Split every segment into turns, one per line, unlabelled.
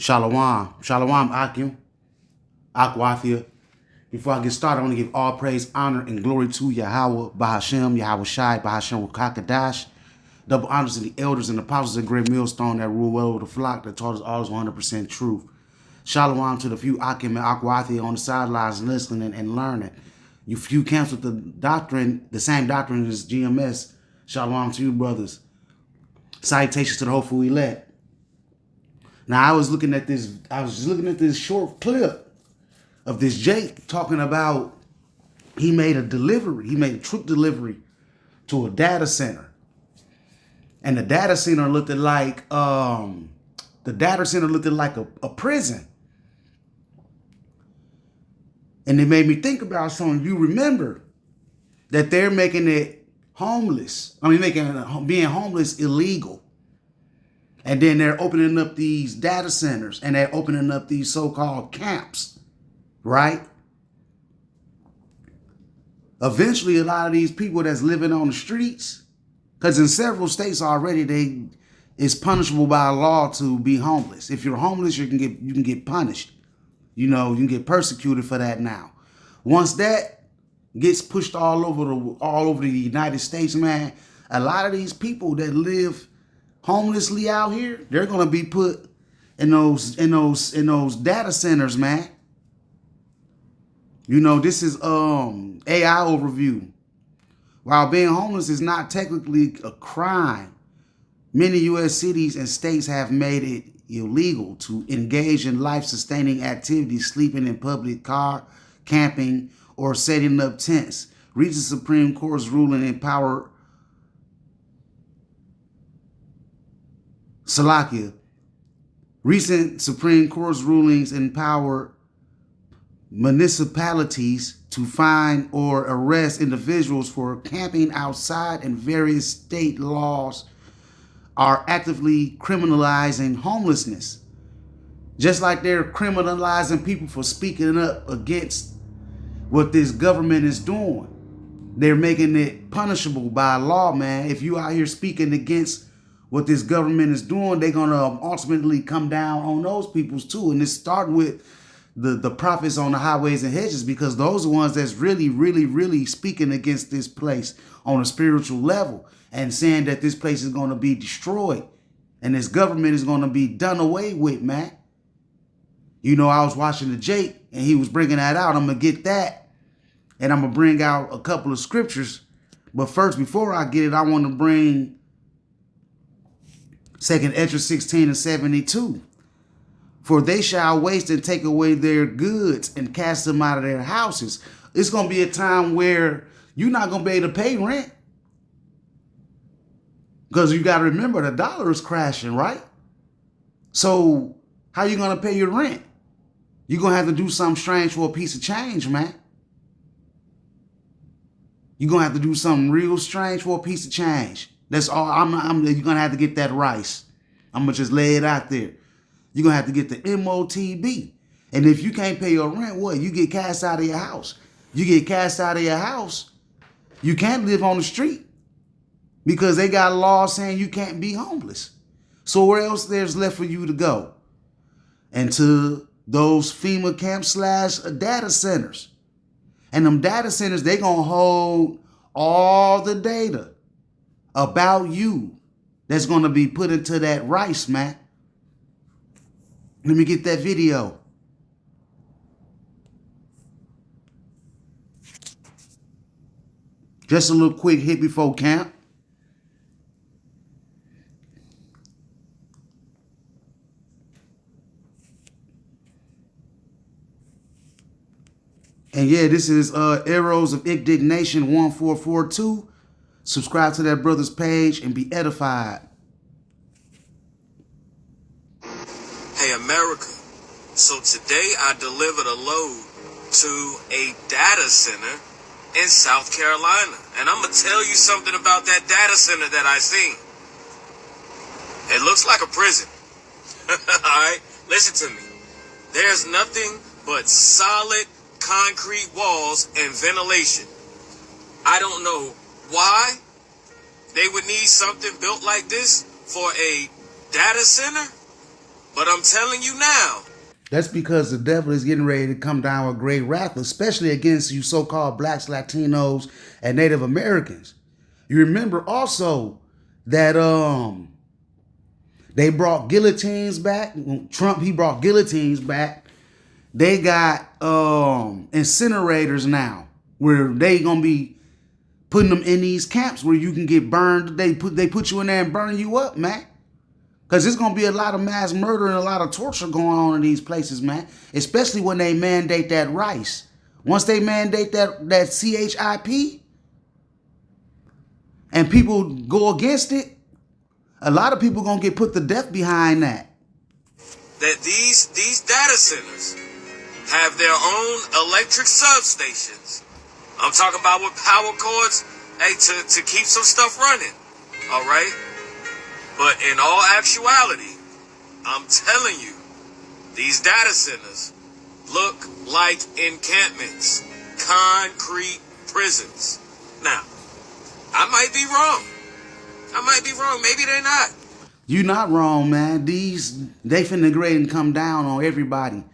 Shalom. Shalom, Akim. Akwathia. Before I get started, I want to give all praise, honor, and glory to Yahweh, Bahashem, Yahweh Shai, Bahashem Wakakadash. Double honors to the elders and apostles of Great Millstone that rule well over the flock that taught us all 100% truth. Shalom to the few Akim and Akwathia on the sidelines listening and learning. You few camps with the doctrine, the same doctrine as GMS. Shalom to you, brothers. Salutations to the hopeful elect. Now, I was just looking at this short clip of this Jake talking about he made a truth delivery to a data center. And the data center looked like a prison. And it made me think about something. You remember that they're making it homeless. Being homeless illegal. And then they're opening up these data centers and they're opening up these so-called camps, right? Eventually, a lot of these people that's living on the streets, because in several states already, it's punishable by law to be homeless. If you're homeless, you can get punished. You can get persecuted for that now. Once that gets pushed all over the United States, man, a lot of these people that live homelessly out here, they're gonna be put in those data centers, man. This is AI overview. While being homeless is not technically a crime, many U.S. cities and states have made it illegal to engage in life-sustaining activities, sleeping in public car, camping, or setting up tents. Recent Supreme Court's ruling empowered Recent Supreme Court's rulings empower municipalities to fine or arrest individuals for camping outside, and various state laws are actively criminalizing homelessness. Just like they're criminalizing people for speaking up against what this government is doing. They're making it punishable by law, man. If you out here speaking against what this government is doing, they're going to ultimately come down on those peoples too. And it starts with the prophets on the highways and hedges, because those are ones that's really, really, really speaking against this place on a spiritual level and saying that this place is going to be destroyed and this government is going to be done away with, man. I was watching the Jake and he was bringing that out. I'm going to get that and I'm going to bring out a couple of scriptures. But first, before I get it, I want to bring 2 Ezra 16 and 72. For they shall waste and take away their goods and cast them out of their houses. It's going to be a time where you're not going to be able to pay rent. Because you got to remember, the dollar is crashing, right? So how you going to pay your rent? You're going to have to do something strange for a piece of change, man. You're going to have to do something real strange for a piece of change. That's all. You're going to have to get that rice. I'm going to just lay it out there. You're going to have to get the MOTB. And if you can't pay your rent, what? You get cast out of your house. You get cast out of your house, you can't live on the street because they got a law saying you can't be homeless. So where else there's left for you to go? And to those FEMA camps / data centers. And them data centers, they going to hold all the data about you that's going to be put into that rice, man. Let me get that video. Just a little quick hit before camp. And yeah, this is Arrows of Indignation 1442. Subscribe to that brother's page and be edified.
Hey, America. So today I delivered a load to a data center in South Carolina. And I'm going to tell you something about that data center that I seen. It looks like a prison. All right? Listen to me. There's nothing but solid concrete walls and ventilation. I don't know why they would need something built like this for a data center, But I'm telling you now,
That's because the devil is getting ready to come down with great wrath, especially against you so-called blacks, Latinos, and Native Americans. You remember also that they brought guillotines back. Trump, he brought guillotines back. They got incinerators now where they gonna be putting them in these camps where you can get burned. They put you in there and burn you up, man. Because there's going to be a lot of mass murder and a lot of torture going on in these places, man. Especially when they mandate that rice. Once they mandate that CHIP and people go against it, a lot of people going to get put to death behind that.
that these data centers have their own electric substations. I'm talking about with power cords, hey, to keep some stuff running. All right? But in all actuality, I'm telling you, these data centers look like encampments, concrete prisons. Now, I might be wrong. Maybe they're not.
You not wrong, man. They finna grade and come down on everybody.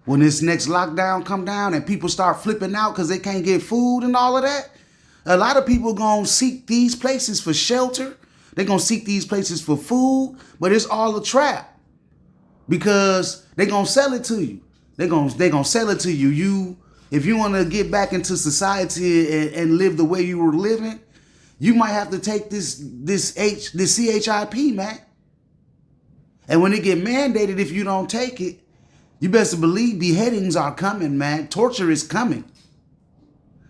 When this next lockdown come down and people start flipping out because they can't get food and all of that, a lot of people gonna seek these places for shelter. They're gonna seek these places for food, but it's all a trap because they gonna sell it to you. They gonna sell it to you. If you want to get back into society and live the way you were living, you might have to take this CHIP, man. And when it get mandated, if you don't take it, you best believe beheadings are coming, man. Torture is coming.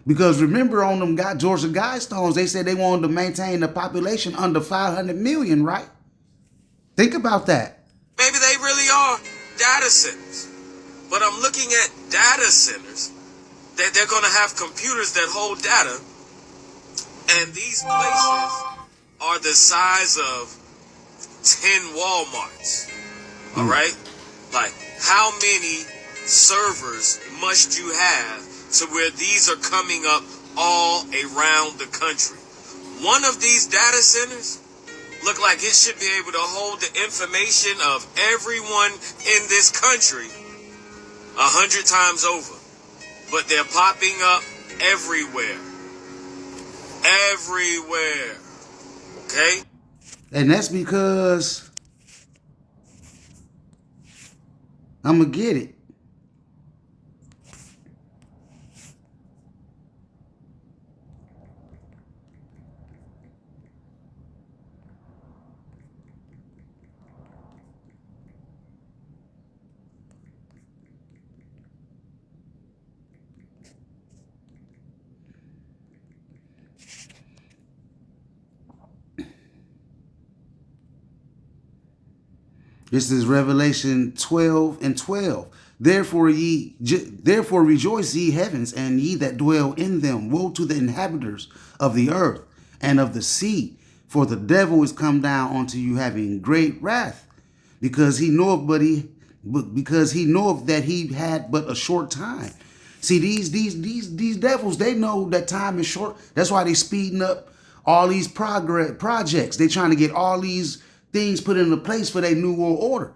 Because remember on them Georgia Guidestones, they said they wanted to maintain the population under 500 million, right? Think about that.
Maybe they really are data centers. But I'm looking at data centers that they're going to have computers that hold data. And these places are the size of 10 Walmarts. All right? Like, how many servers must you have to where these are coming up all around the country? One of these data centers look like it should be able to hold the information of everyone in this country 100 times over. But they're popping up everywhere. Everywhere. Okay?
And that's because I'm going to get it. This is Revelation 12:12. Therefore rejoice ye heavens, and ye that dwell in them. Woe to the inhabitants of the earth and of the sea, for the devil is come down unto you having great wrath, because he knoweth that he had but a short time. See, these devils, they know that time is short. That's why they speeding up all these projects. They trying to get all these things put into place for their new world order.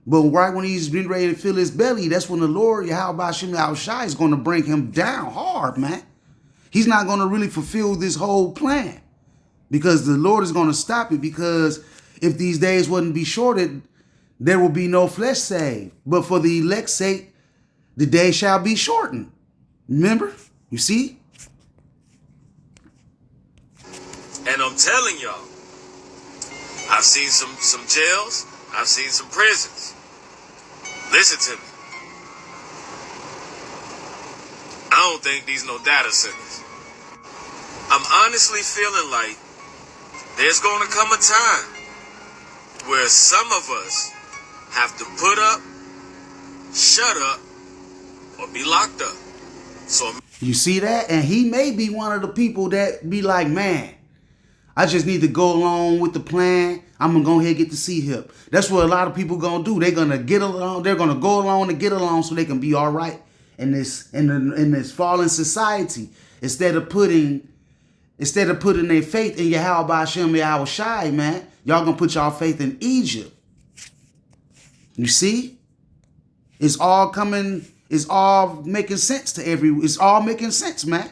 But right when he's been ready to fill his belly, that's when the Lord, Yahweh Shem Yahushai, is going to bring him down hard, man. He's not going to really fulfill this whole plan because the Lord is going to stop it, because if these days wouldn't be shorted, there will be no flesh saved. But for the elect's sake, the day shall be shortened. Remember? You see?
And I'm telling y'all, I've seen some jails. I've seen some prisons. Listen to me. I don't think these no data centers. I'm honestly feeling like there's going to come a time where some of us have to put up, shut up, or be locked up. So
you see that? And he may be one of the people that be like, man, I just need to go along with the plan. I'm going to go ahead and get the C-HIP. That's what a lot of people going to do. They're going to get along. They're going to go along and get along so they can be all right in this fallen society. Instead of putting their faith in Yahweh Shem Yahushai, man, y'all going to put y'all faith in Egypt. You see? It's all making sense to it's all making sense, man.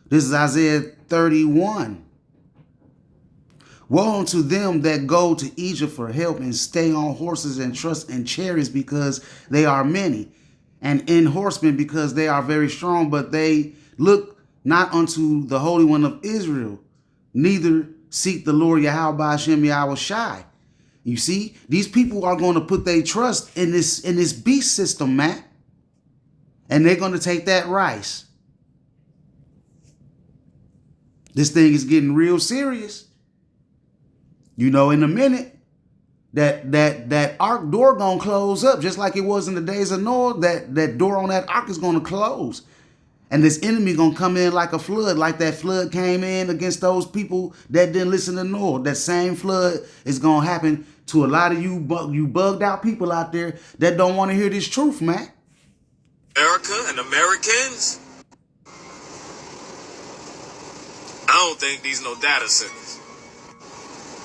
This is Isaiah 31. Woe unto them that go to Egypt for help and stay on horses and trust in chariots because they are many, and in horsemen because they are very strong, but they look not unto the Holy One of Israel, neither seek the Lord Yahweh Hashem Yahweh Shai. You see, these people are going to put their trust in this beast system, man. And they're going to take that rice. This thing is getting real serious. You know, in a minute, that ark door gonna close up, just like it was in the days of Noah. That door on that ark is gonna close, and this enemy gonna come in like a flood, like that flood came in against those people that didn't listen to Noah. That same flood is gonna happen to a lot of you bugged out people out there that don't want to hear this truth, man.
America and Americans. I don't think these no data centers.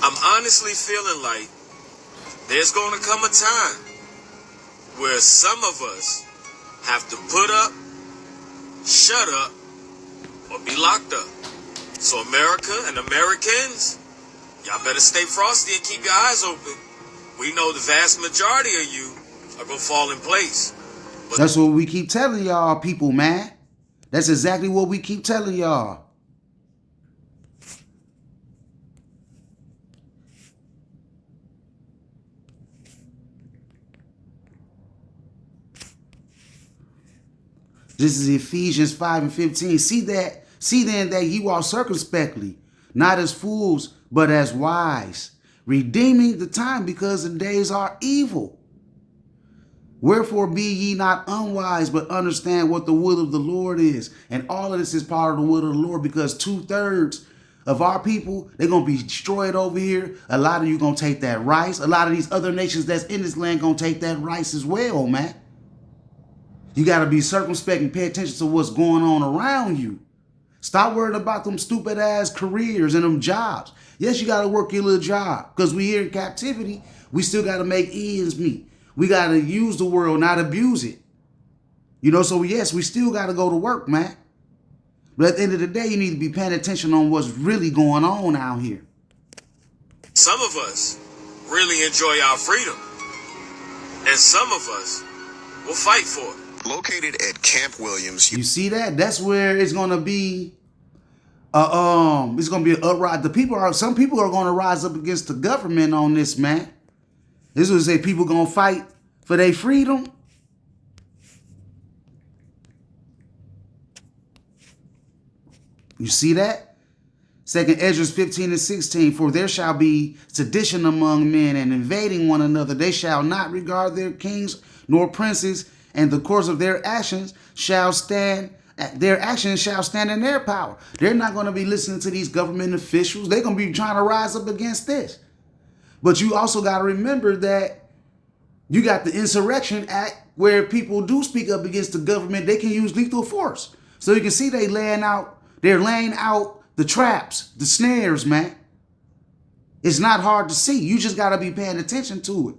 I'm honestly feeling like there's going to come a time where some of us have to put up, shut up, or be locked up. So America and Americans, y'all better stay frosty and keep your eyes open. We know the vast majority of you are going to fall in place. But
that's what we keep telling y'all, people, man. That's exactly what we keep telling y'all. This is Ephesians 5:15. See then that ye walk circumspectly, not as fools, but as wise, redeeming the time, because the days are evil. Wherefore be ye not unwise, but understand what the will of the Lord is. And all of this is part of the will of the Lord, because 2/3 of our people, they're going to be destroyed over here. A lot of you going to take that rice. A lot of these other nations that's in this land going to take that rice as well, man. You got to be circumspect and pay attention to what's going on around you. Stop worrying about them stupid ass careers and them jobs. Yes, you got to work your little job, because we here in captivity. We still got to make ends meet. We got to use the world, not abuse it. You know, so yes, we still got to go to work, man. But at the end of the day, you need to be paying attention on what's really going on out here.
some of us really enjoy our freedom, and some of us will fight for it.
Located at Camp Williams.
You see that? That's where it's gonna be. It's gonna be an uprising. Some people are gonna rise up against the government on this, man. This would say people gonna fight for their freedom. You see that? 2nd Ezra 15:16. For there shall be sedition among men and invading one another. They shall not regard their kings nor princes, and the course of their actions shall stand. Their actions shall stand in their power. They're not going to be listening to these government officials. They're going to be trying to rise up against this. But you also got to remember that you got the Insurrection Act, where people do speak up against the government. They can use lethal force. So you can see they're laying out the traps, the snares, man. It's not hard to see. You just got to be paying attention to it.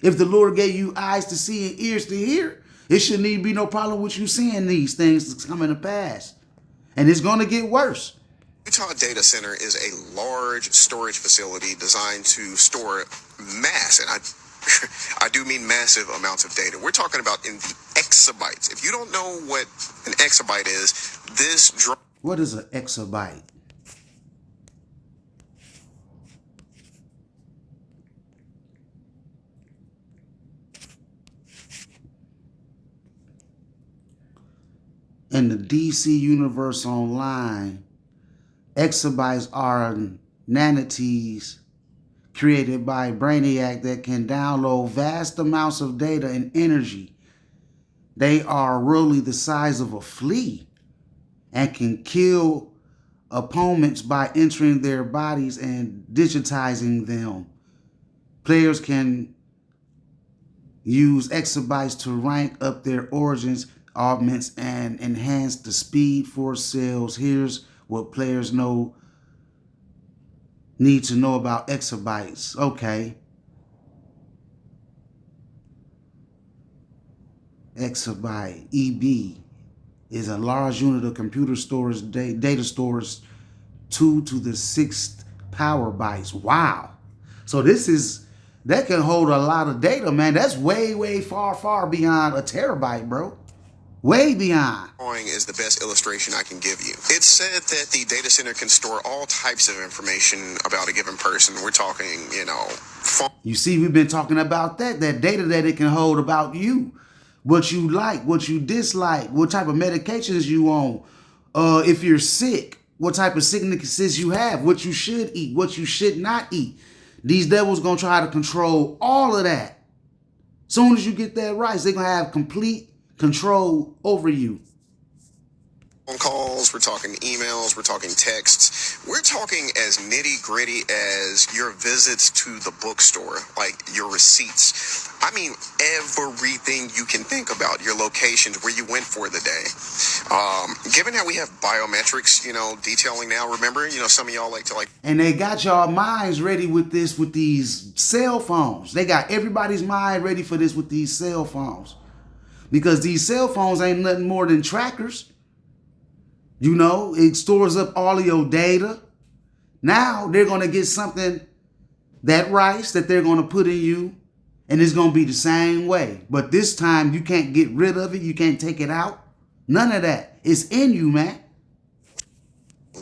If the Lord gave you eyes to see and ears to hear, it shouldn't even be no problem with you seeing these things that's coming to pass. And it's going to get worse.
Utah Data Center is a large storage facility designed to store mass, and I do mean massive amounts of data. We're talking about in the exabytes. If you don't know what an exabyte is,
what is an exabyte? In the DC Universe Online, exabytes are nanities created by Brainiac that can download vast amounts of data and energy. They are really the size of a flea and can kill opponents by entering their bodies and digitizing them. Players can use exabytes to rank up their origins, augments, and enhance the speed for sales. Here's what players need to know about exabytes. Okay. Exabyte, EB, is a large unit of computer storage, data storage 2 to the 6th power bytes. Wow. So that can hold a lot of data, man. That's way far beyond a terabyte, bro. Way beyond.
Drawing is the best illustration I can give you. It's said that the data center can store all types of information about a given person. We're talking,
You see, we've been talking about that data that it can hold about you. What you like, what you dislike, what type of medications you on, if you're sick, what type of sicknesses you have, what you should eat, what you should not eat. These devils gonna try to control all of that. Soon as you get that right, they're gonna have complete control over you.
Phone calls, we're talking emails, we're talking texts, we're talking as nitty gritty as your visits to the bookstore, like your receipts. I mean, everything you can think about, your locations, where you went for the day. Given how we have biometrics, detailing now, remember, some of y'all like to
And they got y'all minds ready with these cell phones. They got everybody's mind ready for this with these cell phones. Because these cell phones ain't nothing more than trackers. It stores up all of your data. Now they're going to get something, that rice that they're going to put in you, and it's going to be the same way. But this time you can't get rid of it. You can't take it out. None of that. It's in you, man.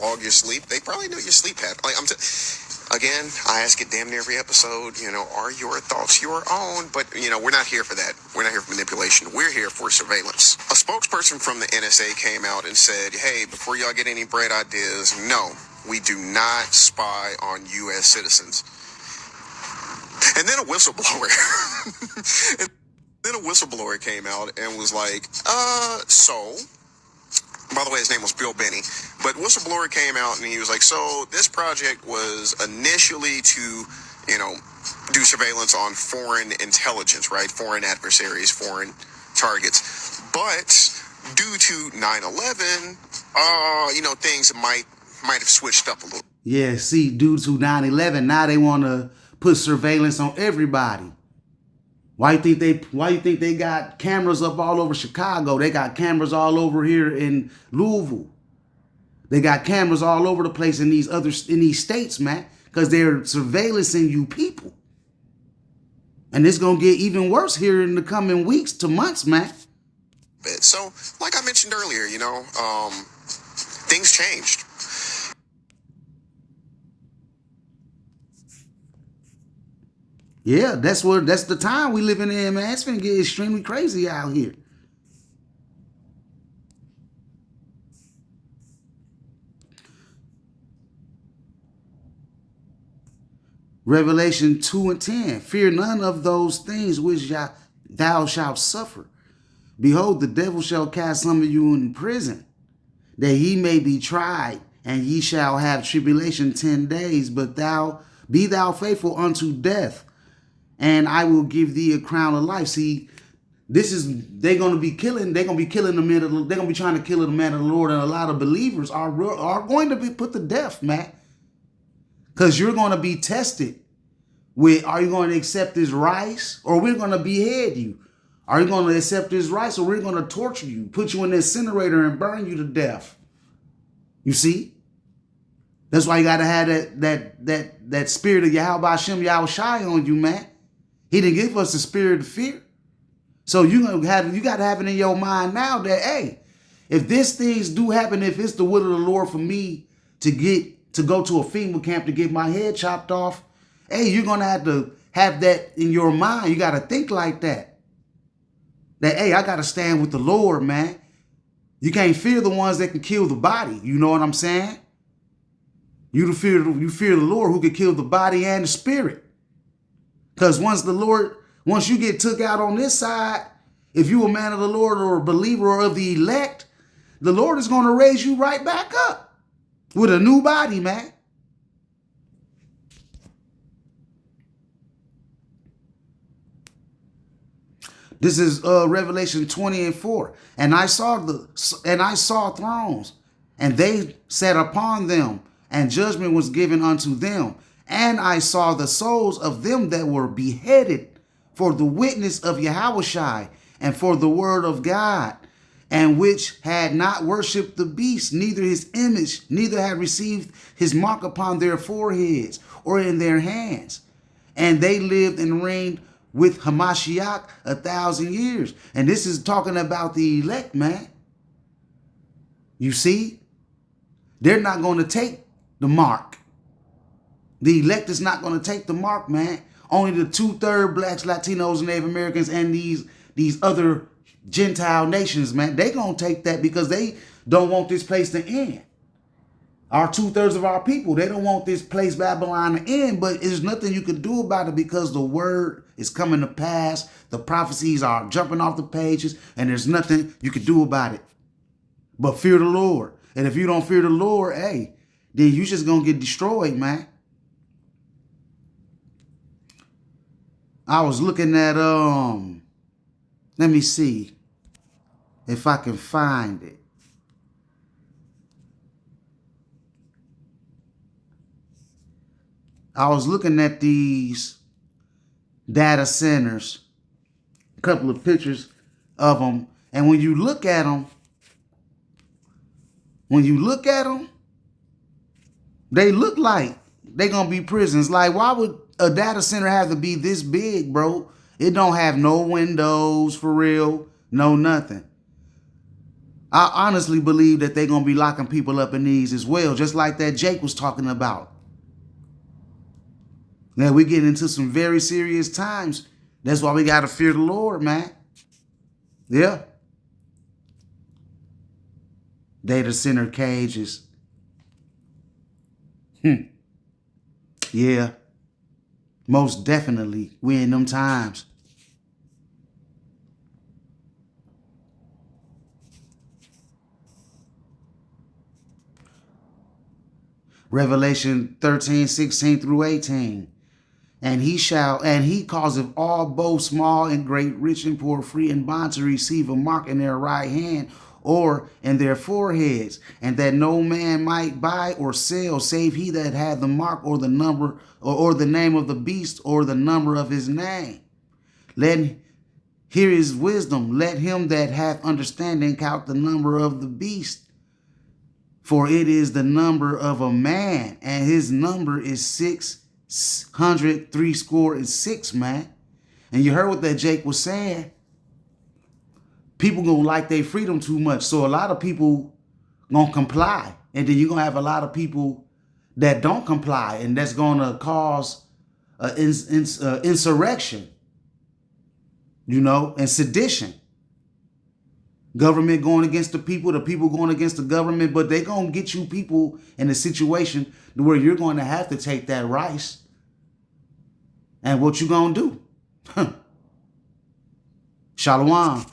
log your sleep. They probably know your sleep pattern. Again, I ask it damn near every episode, are your thoughts your own? But, we're not here for that. We're not here for manipulation. We're here for surveillance. A spokesperson from the NSA came out and said, hey, before y'all get any bright ideas, no, we do not spy on U.S. citizens. And then a whistleblower. Came out and was like, by the way, his name was Bill Benny. But whistleblower came out and he was like, so this project was initially to, do surveillance on foreign intelligence, right? Foreign adversaries, foreign targets. But due to 9/11, things might have switched up a little.
Yeah, see, due to 9/11, now they want to put surveillance on everybody. Why you think they got cameras up all over Chicago? They got cameras all over here in Louisville. They got cameras all over the place in these states, man, because they're surveillancing you people. And it's gonna get even worse here in the coming weeks to months, man.
So, like I mentioned earlier, things changed.
Yeah, that's the time we living in, man. It's gonna get extremely crazy out here. Revelation 2:10. Fear none of those things which thou shalt suffer. Behold, the devil shall cast some of you in prison, that ye may be tried, and ye shall have tribulation 10 days. But be thou faithful unto death, and I will give thee a crown of life. See, they're gonna be killing the men of the, they're gonna be trying to kill the man of the Lord, and a lot of believers are going to be put to death, man. Because you're gonna be tested with, are you going to accept this rice, or we're gonna behead you? Are you gonna accept this rice, or we're gonna torture you, put you in the incinerator and burn you to death? You see? That's why you gotta have that spirit of Yahweh Hashem Yahweh Shai on you, man. He didn't give us the spirit of fear. So you gotta have it in your mind now that, hey, if these things do happen, if it's the will of the Lord for me to go to a FEMA camp to get my head chopped off, hey, you're gonna have to have that in your mind. You gotta think like that. That, hey, I gotta stand with the Lord, man. You can't fear the ones that can kill the body. You know what I'm saying? You fear the Lord who can kill the body and the spirit. Because once you get took out on this side, if you a man of the Lord or a believer or of the elect, the Lord is going to raise you right back up with a new body, man. This is Revelation 20:4. And I saw thrones, and they sat upon them, and judgment was given unto them. And I saw the souls of them that were beheaded for the witness of Yahushua and for the word of God, and which had not worshipped the beast, neither his image, neither had received his mark upon their foreheads or in their hands. And they lived and reigned with Hamashiach 1,000 years. And this is talking about the elect, man. You see, they're not going to take the mark. The elect is not going to take the mark, man. Only the 2/3 blacks, Latinos, and Native Americans, and these other Gentile nations, man, they going to take that because they don't want this place to end. Our 2/3 of our people, they don't want this place, Babylon, to end, but there's nothing you can do about it because the word is coming to pass. The prophecies are jumping off the pages, and there's nothing you can do about it but fear the Lord. And if you don't fear the Lord, hey, then you just going to get destroyed, man. I was looking at, let me see if I can find it. I was looking at these data centers, a couple of pictures of them. And when you look at them, they look like they're going to be prisons. Like, why would a data center have to be this big, bro? It don't have no windows for real, no nothing. I honestly believe that they're going to be locking people up in these as well, just like that Jake was talking about. Now, we get into some very serious times. That's why we got to fear the Lord, man. Yeah. Data center cages. Yeah. Most definitely, we in them times. Revelation 13:16-18. And he causeth all, both small and great, rich and poor, free and bond, to receive a mark in their right hand or in their foreheads, and that no man might buy or sell save he that had the mark or the number or the name of the beast or the number of his name. Here is wisdom. Let him that hath understanding count the number of the beast, for it is the number of a man, and his number is 666, man. And you heard what that Jake was saying. People gonna like their freedom too much, so a lot of people gonna comply, and then you're gonna have a lot of people that don't comply, and that's gonna cause insurrection, and sedition. Government going against the people going against the government, but they gonna get you people in a situation where you're going to have to take that rice. And what you gonna do? Shalom.